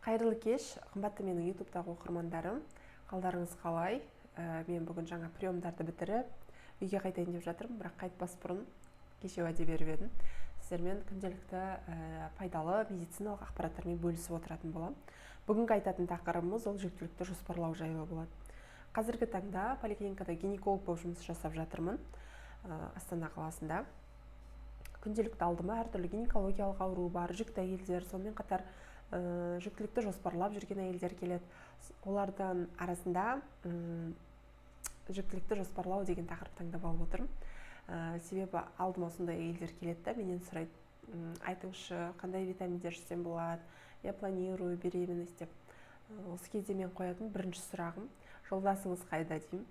Қайырлы кеш, қымбатты менің ютубтағы оқырмандарым. Қалдарыңыз қалай? Мен бүгін жаңа приемдарды бітіріп, үйге қайтайын деп жатырмын, бірақ қайтпас бұрын кеше уәде беріп едім. Сіздермен күнделікті пайдалы медициналық ақпараттармен бөлісіп отыратын боламын. Бүгінгі айтатын тақырыбымыз ол жүктілікті жоспарлау жайлы болады. Қазіргі таңда поликлиникада гинеколог болып жұмыс жасап жатырмын, Астана қаласында. Күнделікті алдыма әртүрлі гинекологиялық ауру бар, жүкті әйелдер, сонымен қатар жүктілікті жоспарлап жүрген әйелдер келеді. Олардың арасында жүктілікті жоспарлау деген тақырып таңдап алып отырмын. Себебі алдыма сондай әйелдер келеді да, менен сұрайды, айтыңызшы, қандай витаминдер жесем болады, я планирую беременность деп. Осы кезде мен қоятын бірінші сұрағым, жолдасыңыз қайда деймін.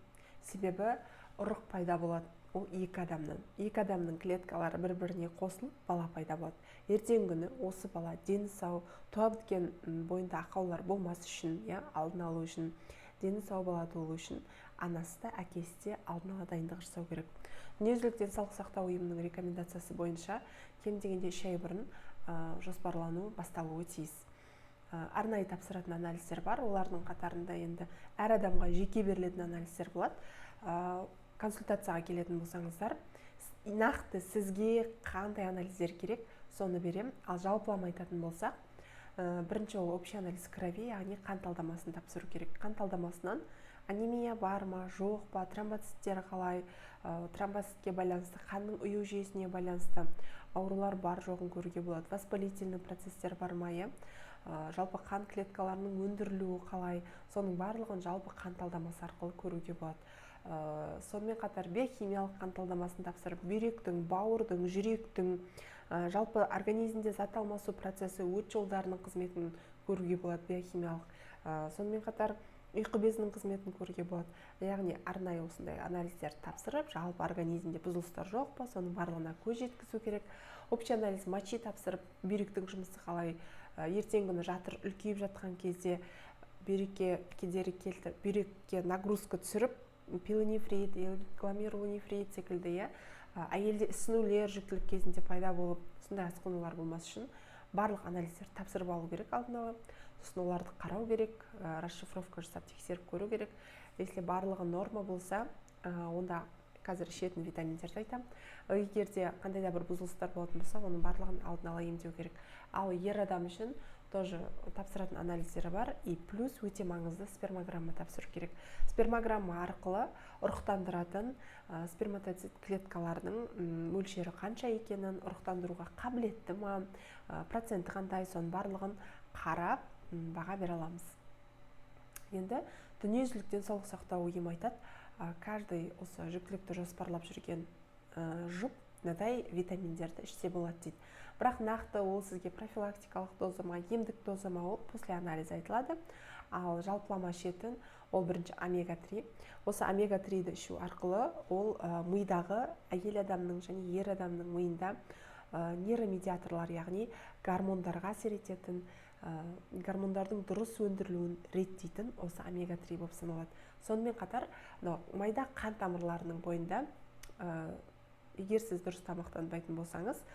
Себебі ұрық пайда болады. Ол екі адамның клеткалары бір-біріне қосылып, бала пайда болады. Ертеңгі күні осы бала дені сау, туа біткен бойында ақаулар болмас үшін, алдын алу үшін, дені сау бала туылу үшін анасы да, әкесі де алдын ала дайындық жасау керек. Дүниежүзілік денсаулық сақтау ұйымының рекомендациясы бойынша кем дегенде 3 ай бұрын жоспарлану басталуы тиіс. Арнайы тапсыратын анализдер бар, олардың қатарында енді әр адамға жеке берілетін анализдер болады. Консультацияға келетін болсаңыздар, нақты сізге қандай анализдер керек, соны берем. Ал жалпылама айтатын болсақ, бірінші ол общий анализ крови, яғни қан талдамасын тапсыру керек. Қан талдамасынан анемия бар ма, жоқ па, тромбоциттері қалай, тромбоцитке байланысты, қанның ұю жүйесіне байланысты аурулар бар жоғын көруге болады. Воспалительный процесстер бар ма, жалпы қан клеткаларының өндірілуі қалай, соның барлығын жалпы қан талдамасы арқылы көруге болады. Сонымен қатар биохимиялық қан талдамасын тапсырып, бүйректің, бауырдың, жүректің, жалпы организмде зат алмасу процесі, өт жолдарының қызметін көруге болады биохимиялық. Сонымен қатар ұйқы безінің қызметін көруге болады. Яғни арнайы осындай анализдерді тапсырып, жалпы организмде бұзылыстар жоқ па, соның барлығына көз жеткізу керек. Общий анализ мочи тапсырып, бүйректің жұмысы қалай, ертеңгі күні жатыр үлкейіп жатқан кезде бүйрекке кедергі келтіріп, бүйрекке нагрузка түсіріп, пилонефрит, гломерулонефрит секілді, әйелде ісінулер жүктілік кезінде пайда болып, сондай асқынулар болмас үшін барлық анализдер тапсырып алу керек алдын ала. Сосын оларды қарау керек, расшифровка жасап тексеріп көру керек. Если барлығы норма болса, онда қазір ішетін витаминдерді айтам. Егер де қандай да бір бұзылыстар болатын болса, оның барлығын алдын ала емдеу керек. Ал ер адам үшін тоже тапсыратын анализдері бар, и плюс өте маңызды спермограмма тапсыру керек. Спермограмма арқылы ұрықтандыратын сперматоцит клеткаларының мөлшері қанша екенін, ұрықтандыруға қабілетті ма, проценті қандай, соның барлығын қарап баға бере аламыз. Енді дүниежүзілік денсаулық сақтау ұйымы айтады, каждый осы жүктілікті жоспарлап жүрген жұп мынадай витаминдерді ішсе болады дейді. Бірақ нақты ол сізге профилактикалық доза ма, емдік доза ма, ол после анализа айтылады. Ал жалпылама ішетін ол бірінші омега-3. Осы омега-3-ді ішу арқылы ол мидағы әйел адамның және ер адамның миында нейромедиаторлар, яғни гормондарға әсер ететін, гормондардың дұрыс өндірілуін реттейтін осы омега-3 болып саналады. Сонымен қатар майда қан тамырларының бойында, егер сіз дұрыс тамақтанбайтын болсаңыз,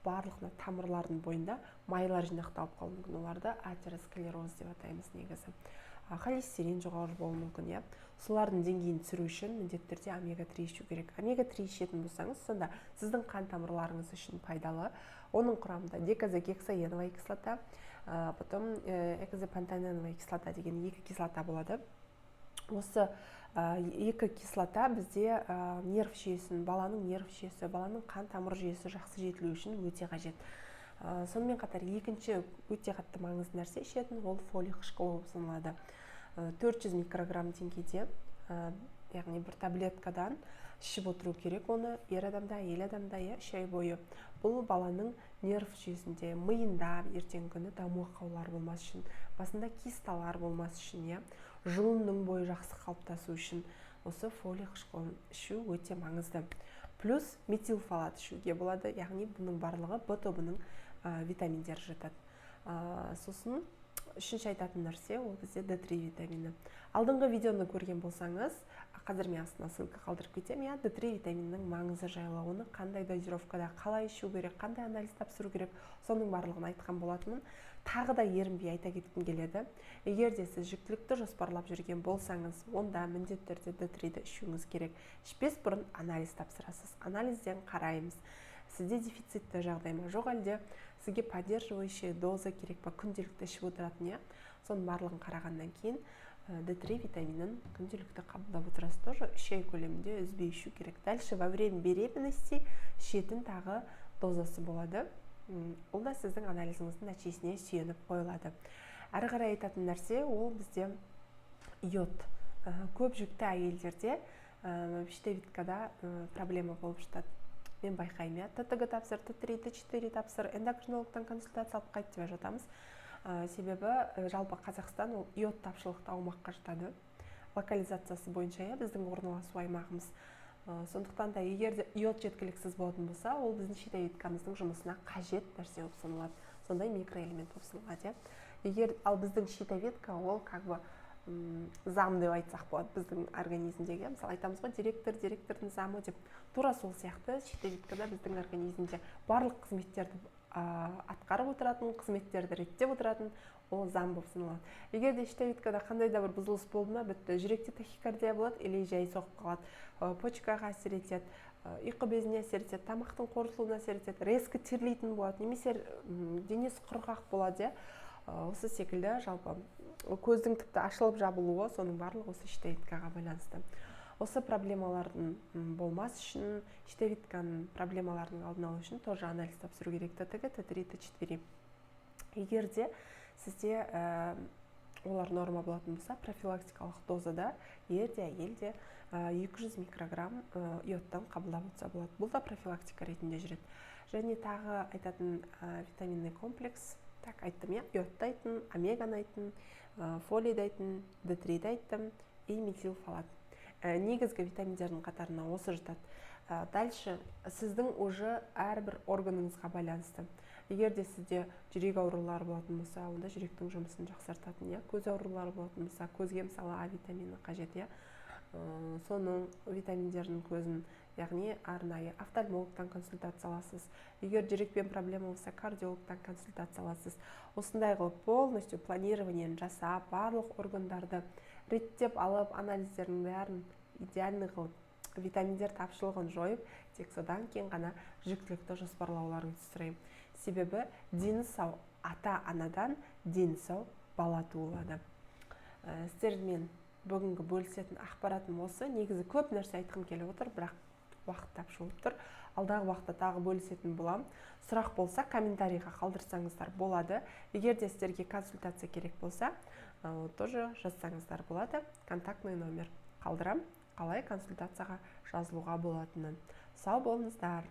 барлығына тамырлардың бойында майлар жинақталып қалуы мүмкін. Оларды атеросклероз деп атаймыз негізі. Холестерин жоғары болуы мүмкін, солардың деңгейін түсіру үшін міндетті түрде омега-3 ішу керек. Омега-3 ішетін болсаңыз, сонда сіздің қан тамырларыңыз үшін пайдалы. Оның құрамында декозагексаеновая кислота, потом экозапантеновая кислота деген екі кислота болады. Осы екі кислота бізде нерв жүйесін, баланың нерв жүйесі, баланың қан тамыр жүйесі жақсы жетілу үшін өте қажет. Сонымен қатар екінші өте қатты маңызды нәрсе ішетін, ол фолий қышқылы болып саналады. 400 микрограмм деңгейде, яғни бір таблеткадан ішіп отыру керек оны, ер адамда, әйел адамда 3 ай бойы. Бұл баланың нерв жүйесінде, миында ертеңгі күні даму ақаулары болмас үшін, басында кисталар болмас үшін, жұлынның бойы жақсы қалыптасу үшін осы фолий қышқылын ішу өте маңызды. Плюс метилфолат ішуге болады, яғни бұның барлығы В тобының витаминдері жатады. Сосын үшінші айтатын нәрсе ол бізде D3 витамині. Алдыңғы видеоны көрген болсаңыз, қазір мен астына ссылка қалдырып кетемін. D3 витаминінің маңызы жайлы, оны қандай дозировкада қалай ішу керек, қандай анализ тапсыру керек, соның барлығын айтқан болатынмын. Тағы да ерінбей айта кеткім келеді. Егер де сіз жүктілікті жоспарлап жүрген болсаңыз, онда міндетті түрде D3-ді ішуіңіз керек. Ішпес бұрын анализ тапсырасыз. Анализден қараймыз. Сізде дефицитті жағдай ма, жоқ әлде сізге поддерживающий доза керек па, күнделікті ішіп отыратын, соның барлығын қарағаннан кейін D3 витаминін күнделікті қабылдап отырасыз. Тоже 3 ай көлемінде үзбей ішу керек. Дальше во время беременности ішетін тағы дозасы болады. Ол да сіздің анализіңіздің нәтижесіне сүйеніп қойылады. Әрі қарай айтатын нәрсе, ол бізде йод. Көп жүкті әйелдерде щитовидкада проблема болып жатады. Мен байқаймын, ТТГ тапсыр, Т3, Т4 тапсыр, эндокринологтан консультация алып қайт деп жатамыз. Себебі жалпы Қазақстан ол йод тапшылықты аумаққа жатады. Локализациясы бойынша біздің орналасу аймағымыз. Сондықтан да егер де йод жеткіліксіз болатын болса, ол біздің щитовидкамыздың жұмысына қажет нәрсе болып саналады. Сондай микроэлемент болып саналады. Егер ал біздің щитовидка ол зам деп айтсақ болады біздің организмдегі. Мысалы айтамыз ғой, директордың замы деп. Тура сол сияқты щитовидкада біздің организмде барлық қызметтерді атқарып отыратын, қызметтерді реттеп отыратын ол зам болып саналады. Егер де щитовидкада қандай да бір бұзылыс болды ма, бітті. Жүректе тахикардия болады, или жай соғып қалады. Почкаға әсер етеді, ұйқы безіне әсер етеді, тамақтың қорытылуына әсер етеді, резко терлейтін болады, немесе денесі құрғақ болады. Осы секілді жалпы көздің тіпті ашылып жабылуы, соның барлығы осы щитовидкаға байланысты. Осы проблемалардың болмас үшін, щитовидканың проблемалардың алдын алу үшін тоже анализ тапсыру керек. ТТГ, Т3, Т4. Егер де сізде олар норма болатын болса, профилактикалық дозада ерде әйелде 200 микрограмм йодтан қабылдап отырса болады. Бұл да профилактика ретінде жүреді. Және тағы айтатын витаминный комплекс, айттым, йодты айттым, омеганы айттым, фолийді айттым, D3-ді айттым и метилфолат. Негізгі витаминдердің қатарына осы жатады. Дальше сіздің уже әрбір органыңызға байланысты. Егер де сізде жүрек аурулары болатын болса, онда жүректің жұмысын жақсартатын, көз аурулары болатын болса, көзге мысалы А витамині қажет, соның витаминдерінің көзін, яғни арнайы офтальмологтан консультация аласыз. Егер жүрекпен проблема болса, кардиологтан консультация аласыз. Осындай қылып полностью планированиен жасап, барлық органдарды реттеп алып, анализдердің бәрін идеальный қылып, витаминдер тапшылығын жойып, тек содан кейін ғана жүктілікті жоспарлауларыңызды сұраймын. Себебі дені сау ата-анадан дені сау бала туылады. Сіздермен бүгінгі бөлісетін ақпаратым осы. Негізі көп нәрсе айтқым келіп отыр, бірақ уақыт тапшылып тұр. Алдағы уақытта тағы бөлісетін болам. Сұрақ болса, комментарийға қалдырсаңыздар болады. Егер де сіздерге консультация керек болса, тоже жазсаңыздар болады. Контактный номер қалдырам, қалай консультацияға жазылуға болатынын. Сау болыңыздар.